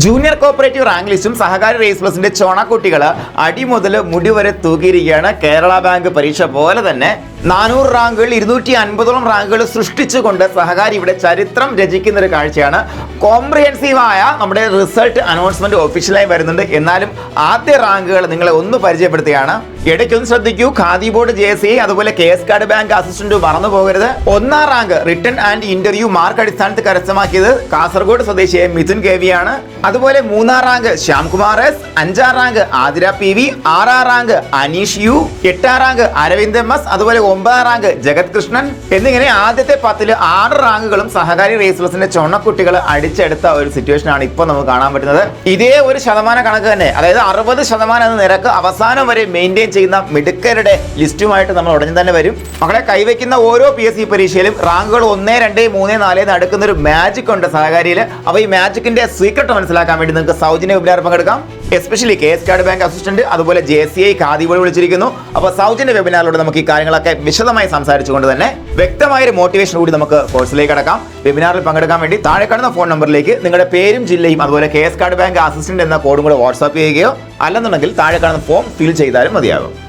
Junior cooperative rank ലിസ്റ്റും സഹകാരി raise പ്ലസിന്റെ ചോണക്കുട്ടികൾ അടി മുതൽ മുടി വരെ തൂക്കിയിരിക്കുകയാണ്. കേരള ബാങ്ക് പരീക്ഷ പോലെ തന്നെ 400 റാങ്കുകൾ 250ഓളം റാങ്കുകൾ സൃഷ്ടിച്ചുകൊണ്ട് സഹകാരി ഇവിടെ ചരിത്രം രചിക്കുന്ന ഒരു കാഴ്ചയാണ്. കോംപ്രിഹെൻസീവായ നമ്മുടെ റിസൾട്ട് അനൗൺസ്മെന്റ് ഒഫീഷ്യലായി വരുന്നുണ്ട്. എന്നാലും ആദ്യ റാങ്കുകൾ നിങ്ങളെ ഒന്ന് പരിചയപ്പെടുത്തുകയാണ്. ഇടയ്ക്കൊന്ന് ശ്രദ്ധിക്കൂ. ഖാദി ബോർഡ് JSA അതുപോലെ KS കാർഡ് ബാങ്ക് അസിസ്റ്റന്റ് മറന്നു പോകരുത്. 1ാം rank written and interview mark അടിസ്ഥാനത്തിൽ കരസ്ഥമാക്കിയത് കാസർഗോഡ് സ്വദേശിയായ മിഥുൻ KV ആണ്. അതുപോലെ 3ാം റാങ്ക് ശ്യാംകുമാർ S, 5ാം റാങ്ക് ആതിര PV, 6ാം റാങ്ക് അനീഷ് U, 8ാം റാങ്ക് അരവിന്ദ് MS, അതുപോലെ 9ാം റാങ്ക് ജഗത് കൃഷ്ണൻ എന്നിങ്ങനെ ആദ്യത്തെ 10ൽ 6 റാങ്കുകളും സഹകാരി റേസ് പ്ലസിന്റെ ചൊണ്ണക്കുട്ടികൾ അടിച്ചെടുത്ത ഒരു സിറ്റുവേഷൻ ആണ് ഇപ്പോൾ നമുക്ക് കാണാൻ പറ്റുന്നത്. ഇതേ ഒരു ശതമാന കണക്ക് തന്നെ, അതായത് 60% എന്ന നിരക്ക് അവസാനം വരെ മെയിൻറ്റെയിൻ ചെയ്യുന്ന മിടുക്കരുടെ ലിസ്റ്റുമായിട്ട് നമ്മൾ ഉടനെ തന്നെ വരും. മക്കളെ, കൈവയ്ക്കുന്ന ഓരോ PSC പരീക്ഷയിലും റാങ്കുകൾ 1, 2, 3, 4 നടക്കുന്ന ഒരു മാജിക് ഉണ്ട് സഹകാരിയിൽ. അപ്പോൾ ഈ മാജിക്കിന്റെ സീക്രട്ട് മനസ്സിലാക്കാൻ വേണ്ടി നിങ്ങൾക്ക് സൗജന്യ വെബിനാർ പങ്കെടുക്കാം. Especially KS card bank assistant അതുപോലെ JCI ഖാദി ബോർഡ് വിളിച്ചിരിക്കുന്നു. അപ്പോൾ സൗജന്യ വെബിനാറിലൂടെ നമുക്ക് ഈ കാര്യങ്ങളൊക്കെ വിശദമായി സംസാരിച്ചുകൊണ്ട് തന്നെ വ്യക്തമായ മോട്ടിവേഷൻ കൂടി നമുക്ക് കോഴ്സിലേക്ക് കടക്കാം. വെബിനാറിൽ പങ്കെടുക്കാൻ വേണ്ടി താഴെ കാണുന്ന ഫോൺ നമ്പറിലേക്ക് നിങ്ങളുടെ പേരും ജില്ലയും അതുപോലെ KS കാർഡ് ബാങ്ക് അസിസ്റ്റന്റ് എന്ന കോഡും കൂടെ വാട്സാപ്പ് ചെയ്യുകയോ അല്ലെന്നുണ്ടെങ്കിൽ താഴെ കാണുന്ന ഫോം ഫിൽ ചെയ്താലും മതിയാകും.